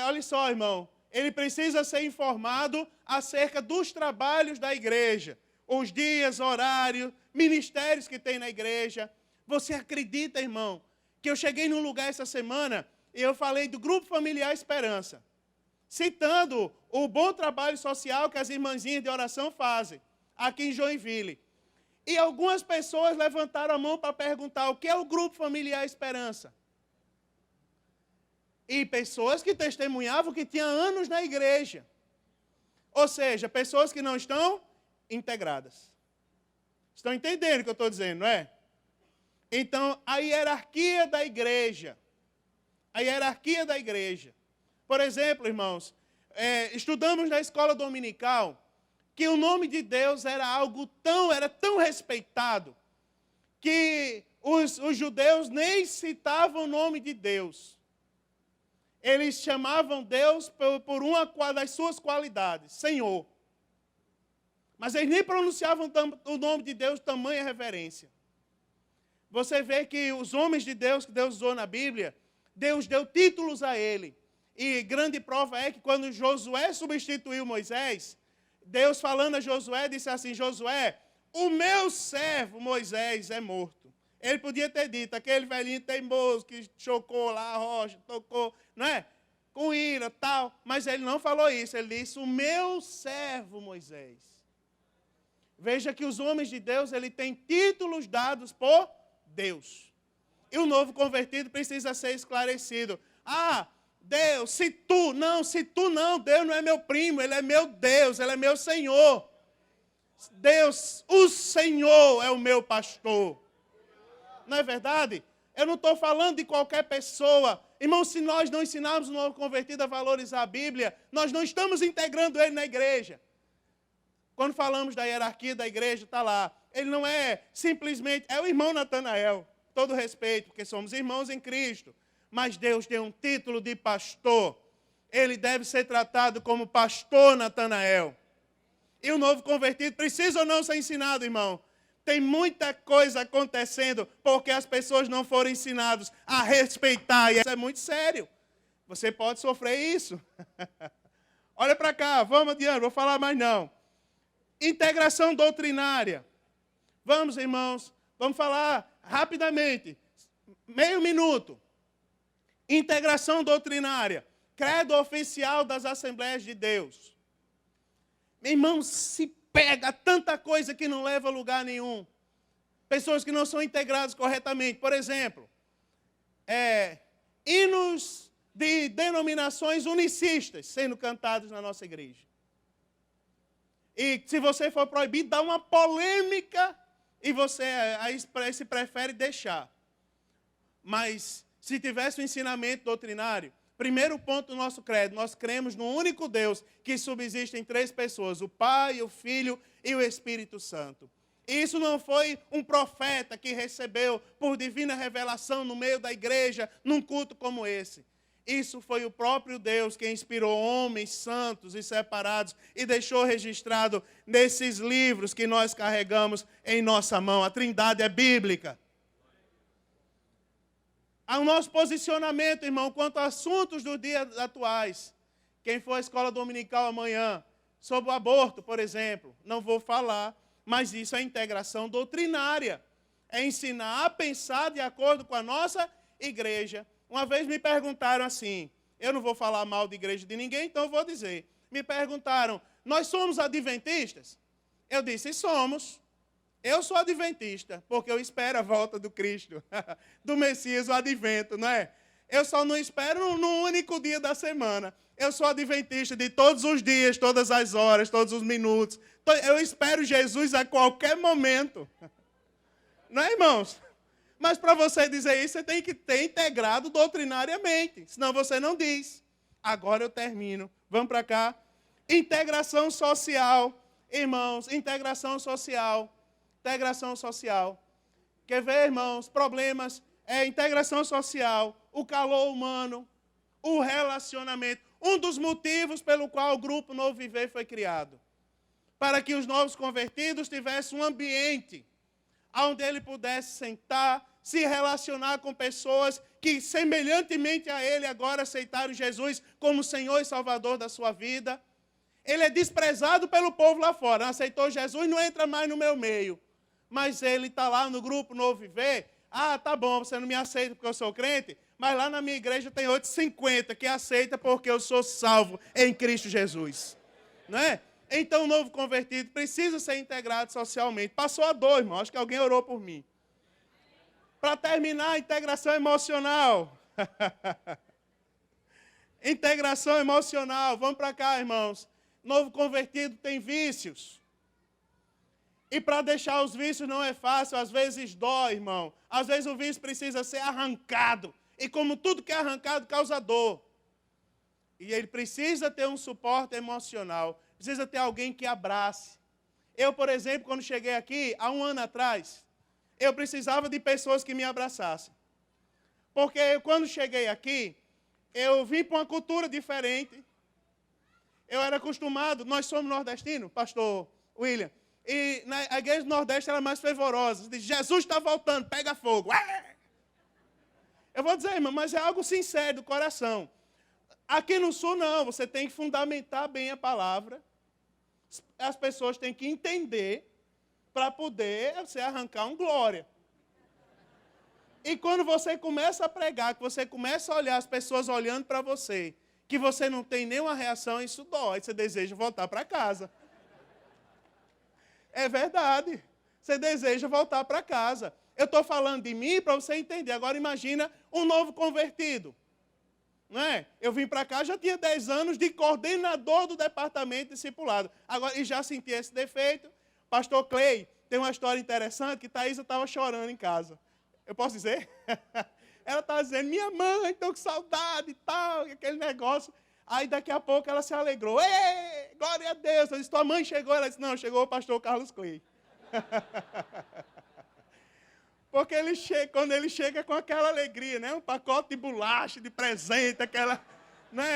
Olha só, irmão, ele precisa ser informado acerca dos trabalhos da igreja, os dias, horários, ministérios que tem na igreja. Você acredita, irmão, que eu cheguei num lugar essa semana e eu falei do Grupo Familiar Esperança, citando o bom trabalho social que as irmãzinhas de oração fazem aqui em Joinville. E algumas pessoas levantaram a mão para perguntar o que é o Grupo Familiar Esperança. E pessoas que testemunhavam que tinham anos na igreja. Ou seja, pessoas que não estão integradas. Estão entendendo o que eu estou dizendo, não é? Então, a hierarquia da igreja. A hierarquia da igreja. Por exemplo, irmãos, estudamos na escola dominical que o nome de Deus era tão respeitado, que os judeus nem citavam o nome de Deus. Eles chamavam Deus por uma das suas qualidades, Senhor. Mas eles nem pronunciavam o nome de Deus, tamanha reverência. Você vê que os homens de Deus que Deus usou na Bíblia, Deus deu títulos a ele. E grande prova é que quando Josué substituiu Moisés, Deus falando a Josué, disse assim, Josué, o meu servo Moisés é morto. Ele podia ter dito, aquele velhinho teimoso que chocou lá a rocha, tocou, não é? Com ira, tal. Mas ele não falou isso, ele disse, o meu servo Moisés. Veja que os homens de Deus, ele tem títulos dados por Deus. E o novo convertido precisa ser esclarecido. Ah, Deus, se tu não, Deus não é meu primo, Ele é meu Deus, Ele é meu Senhor. Deus, o Senhor é o meu pastor. Não é verdade? Eu não estou falando de qualquer pessoa. Irmão, se nós não ensinarmos o novo convertido a valorizar a Bíblia, nós não estamos integrando ele na igreja. Quando falamos da hierarquia da igreja, está lá. Ele não é simplesmente, é o irmão Natanael. Todo respeito, porque somos irmãos em Cristo. Mas Deus tem um título de pastor. Ele deve ser tratado como pastor Natanael. E o novo convertido precisa ou não ser ensinado, irmão? Tem muita coisa acontecendo porque as pessoas não foram ensinadas a respeitar. E isso é muito sério. Você pode sofrer isso. Olha para cá, vamos adiante, vou falar mais não. Integração doutrinária. Vamos, irmãos, vamos falar rapidamente. Meio minuto. Integração doutrinária. Credo oficial das Assembleias de Deus. Meu irmão, se pega tanta coisa que não leva a lugar nenhum. Pessoas que não são integradas corretamente. Por exemplo, hinos de denominações unicistas sendo cantados na nossa igreja. E se você for proibido, dá uma polêmica e você aí se prefere deixar. Mas se tivesse um ensinamento doutrinário, primeiro ponto do nosso credo, nós cremos no único Deus que subsiste em três pessoas, o Pai, o Filho e o Espírito Santo. Isso não foi um profeta que recebeu por divina revelação no meio da igreja, num culto como esse. Isso foi o próprio Deus que inspirou homens santos e separados e deixou registrado nesses livros que nós carregamos em nossa mão. A Trindade é bíblica. O nosso posicionamento, irmão, quanto a assuntos dos dias atuais. Quem for à escola dominical amanhã, sobre o aborto, por exemplo, não vou falar, mas isso é integração doutrinária. É ensinar a pensar de acordo com a nossa igreja. Uma vez me perguntaram assim, eu não vou falar mal de igreja de ninguém, então eu vou dizer. Me perguntaram, nós somos adventistas? Eu disse, somos. Eu sou adventista, porque eu espero a volta do Cristo, do Messias, o advento, não é? Eu só não espero no único dia da semana. Eu sou adventista de todos os dias, todas as horas, todos os minutos. Eu espero Jesus a qualquer momento. Não é, irmãos? Mas para você dizer isso, você tem que ter integrado doutrinariamente. Senão você não diz. Agora eu termino. Vamos para cá. Integração social. Irmãos, integração social. Integração social. Quer ver, irmãos? Problemas. Integração social. O calor humano. O relacionamento. Um dos motivos pelo qual o Grupo Novo Viver foi criado. Para que os novos convertidos tivessem um ambiente onde ele pudesse sentar, se relacionar com pessoas que, semelhantemente a ele, agora aceitaram Jesus como Senhor e Salvador da sua vida. Ele é desprezado pelo povo lá fora. Aceitou Jesus, não entra mais no meu meio. Mas ele está lá no Grupo Novo Viver. Ah, tá bom, você não me aceita porque eu sou crente, mas lá na minha igreja tem outros 50 que aceita porque eu sou salvo em Cristo Jesus. Não é? Então o novo convertido precisa ser integrado socialmente. Passou a dor, irmão. Acho que alguém orou por mim. Para terminar, integração emocional. Integração emocional. Vamos para cá, irmãos. Novo convertido tem vícios. E para deixar os vícios não é fácil. Às vezes dói, irmão. Às vezes o vício precisa ser arrancado. E como tudo que é arrancado causa dor. E ele precisa ter um suporte emocional. Precisa ter alguém que abrace. Eu, por exemplo, quando cheguei aqui, há um ano atrás, eu precisava de pessoas que me abraçassem. Porque quando cheguei aqui, eu vim para uma cultura diferente. Eu era acostumado, nós somos nordestinos, pastor William, e a igreja do Nordeste era mais fervorosa. Diz, Jesus está voltando, pega fogo. Eu vou dizer, irmão, mas é algo sincero do coração. Aqui no Sul, não, você tem que fundamentar bem a palavra. As pessoas têm que entender para poder você arrancar um glória. E quando você começa a pregar, que você começa a olhar as pessoas olhando para você, que você não tem nenhuma reação, isso dói, você deseja voltar para casa. É verdade, você deseja voltar para casa. Eu estou falando de mim para você entender. Agora imagina um novo convertido. Não é? Eu vim para cá, já tinha 10 anos de coordenador do departamento discipulado. Agora, e já senti esse defeito. Pastor Clay, tem uma história interessante que Thaisa estava chorando em casa. Eu posso dizer? Ela estava dizendo, minha mãe, estou com saudade e tal, aquele negócio. Aí daqui a pouco ela se alegrou. Ei, glória a Deus. Eu disse, tua mãe chegou? Ela disse, não, chegou o pastor Carlos Clay. Porque quando ele chega com aquela alegria, né? Um pacote de bolacha, de presente,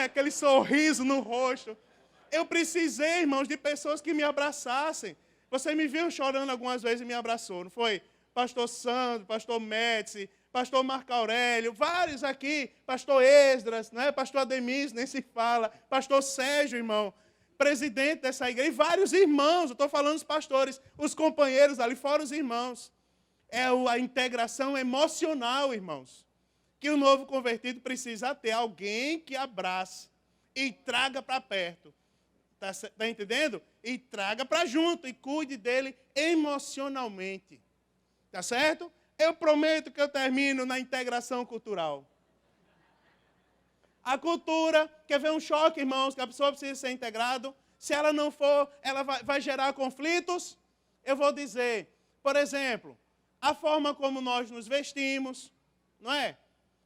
aquele sorriso no rosto. Eu precisei, irmãos, de pessoas que me abraçassem. Você me viu chorando algumas vezes e me abraçou, não foi? Pastor Sandro, pastor Médici, pastor Marco Aurélio, vários aqui, pastor Esdras, né? Pastor Ademir, nem se fala, pastor Sérgio, irmão, presidente dessa igreja, e vários irmãos, eu estou falando dos pastores, os companheiros ali, fora os irmãos. É a integração emocional, irmãos, que o novo convertido precisa ter. Alguém que abrace e traga para perto. Está entendendo? E traga para junto e cuide dele emocionalmente. Está certo? Eu prometo que eu termino na integração cultural. A cultura, quer ver um choque, irmãos, que a pessoa precisa ser integrada. Se ela não for, ela vai gerar conflitos. Eu vou dizer, por exemplo, a forma como nós nos vestimos, não é?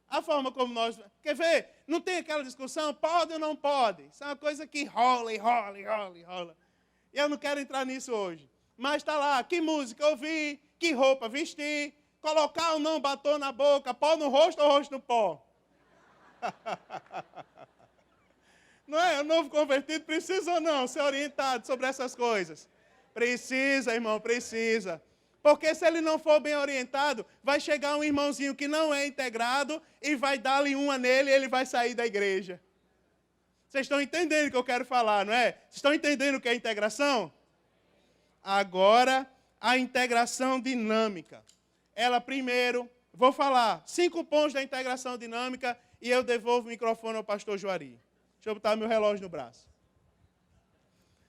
A forma como nós... Quer ver? Não tem aquela discussão, pode ou não pode? Isso é uma coisa que rola. E eu não quero entrar nisso hoje. Mas está lá, que música ouvir, que roupa vestir, colocar ou não batom na boca, pó no rosto ou rosto no pó. Não é? O novo convertido precisa ou não ser orientado sobre essas coisas? Precisa, irmão, precisa. Porque se ele não for bem orientado, vai chegar um irmãozinho que não é integrado e vai dar-lhe uma nele e ele vai sair da igreja. Vocês estão entendendo o que eu quero falar, não é? Vocês estão entendendo o que é integração? Agora, a integração dinâmica. Ela primeiro, vou falar 5 pontos da integração dinâmica e eu devolvo o microfone ao pastor Juari. Deixa eu botar meu relógio no braço.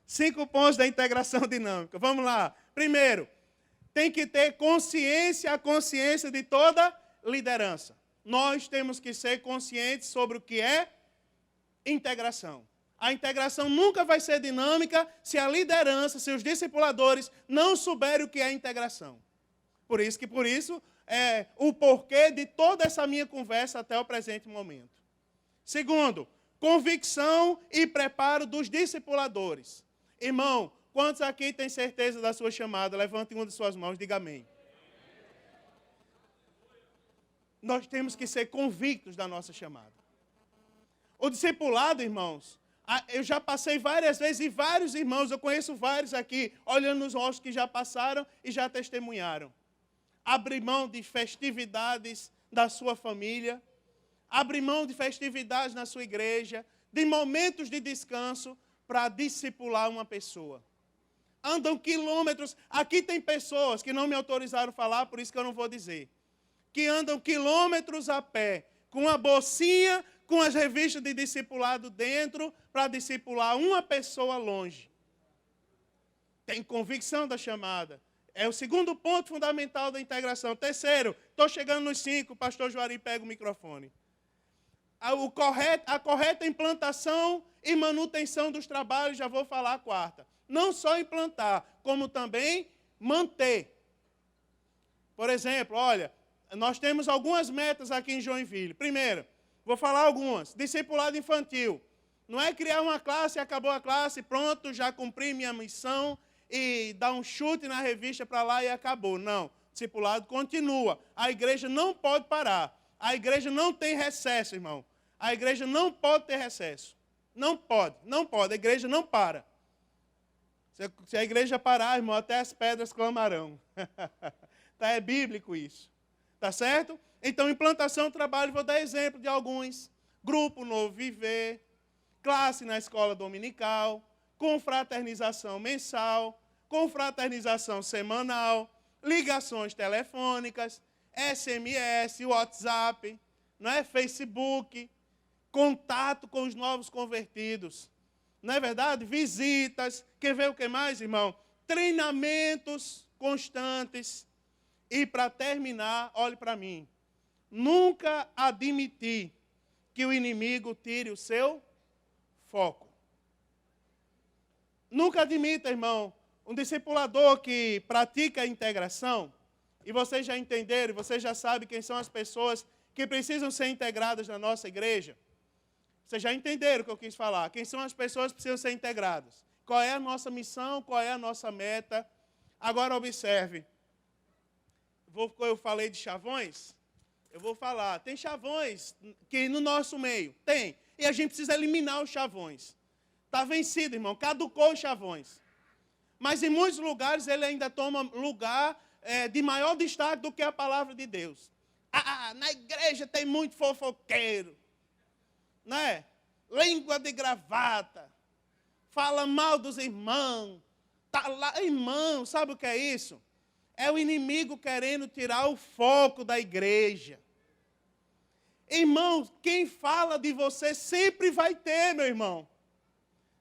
5 pontos da integração dinâmica. Vamos lá. Primeiro, tem que ter a consciência de toda liderança. Nós temos que ser conscientes sobre o que é integração. A integração nunca vai ser dinâmica se a liderança, se os discipuladores não souberem o que é integração. Por isso é o porquê de toda essa minha conversa até o presente momento. Segundo, convicção e preparo dos discipuladores. Irmão, quantos aqui têm certeza da sua chamada? Levante uma de suas mãos, diga amém. Nós temos que ser convictos da nossa chamada. O discipulado, irmãos, eu já passei várias vezes e vários irmãos, eu conheço vários aqui, olhando nos rostos que já passaram e já testemunharam. Abre mão de festividades da sua família, abre mão de festividades na sua igreja, de momentos de descanso para discipular uma pessoa. Andam quilômetros. Aqui tem pessoas que não me autorizaram a falar, por isso que eu não vou dizer. Que andam quilômetros a pé, com uma bolsinha, com as revistas de discipulado dentro, para discipular uma pessoa longe. Tem convicção da chamada. É o segundo ponto fundamental da integração. Terceiro, estou chegando nos 5, o pastor Juari pega o microfone. A correta implantação e manutenção dos trabalhos, já vou falar a quarta. Não só implantar, como também manter. Por exemplo, olha, nós temos algumas metas aqui em Joinville. Primeiro, vou falar algumas. Discipulado infantil. Não é criar uma classe, acabou a classe, pronto, já cumpri minha missão e dar um chute na revista para lá e acabou. Não. discipulado continua. A igreja não pode parar. A igreja não tem recesso, irmão. A igreja não pode ter recesso. Não pode. A igreja não para. Se a igreja parar, irmão, até as pedras clamarão. Tá, é bíblico isso. Tá certo? Então, implantação do trabalho, vou dar exemplo de alguns. Grupo Novo Viver, classe na escola dominical, confraternização mensal, confraternização semanal, ligações telefônicas, SMS, WhatsApp, não é? Facebook, contato com os novos convertidos. Não é verdade? Visitas. Quer ver o que mais, irmão? Treinamentos constantes. E para terminar, olhe para mim. Nunca admitir que o inimigo tire o seu foco. Nunca admita, irmão, um discipulador que pratica a integração, e vocês já entenderam, vocês já sabem quem são as pessoas que precisam ser integradas na nossa igreja. Vocês já entenderam o que eu quis falar. Quem são as pessoas que precisam ser integradas? Qual é a nossa missão? Qual é a nossa meta? Agora observe. Eu falei de chavões. Eu vou falar. Tem chavões que no nosso meio. Tem. E a gente precisa eliminar os chavões. Está vencido, irmão. Caducou os chavões. Mas em muitos lugares ele ainda toma lugar de maior destaque do que a palavra de Deus. Na igreja tem muito fofoqueiro. Né? Língua de gravata, fala mal dos irmãos, tá lá, irmão, sabe o que é isso? É o inimigo querendo tirar o foco da igreja. Irmão, quem fala de você sempre vai ter, meu irmão.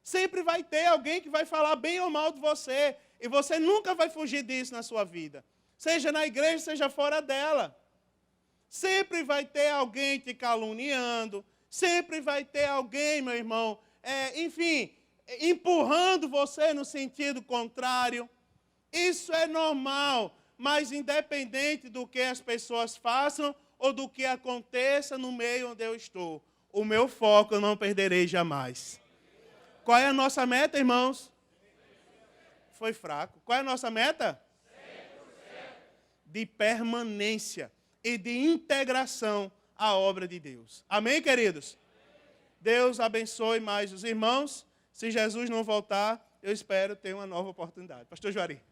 Sempre vai ter alguém que vai falar bem ou mal de você, e você nunca vai fugir disso na sua vida. Seja na igreja, seja fora dela. Sempre vai ter alguém te caluniando, sempre vai ter alguém, meu irmão, enfim, empurrando você no sentido contrário. Isso é normal, mas independente do que as pessoas façam ou do que aconteça no meio onde eu estou, o meu foco eu não perderei jamais. Qual é a nossa meta, irmãos? Foi fraco. Qual é a nossa meta? 100%. De permanência e de integração à obra de Deus. Amém, queridos? Deus abençoe mais os irmãos. Se Jesus não voltar, eu espero ter uma nova oportunidade. Pastor Juari.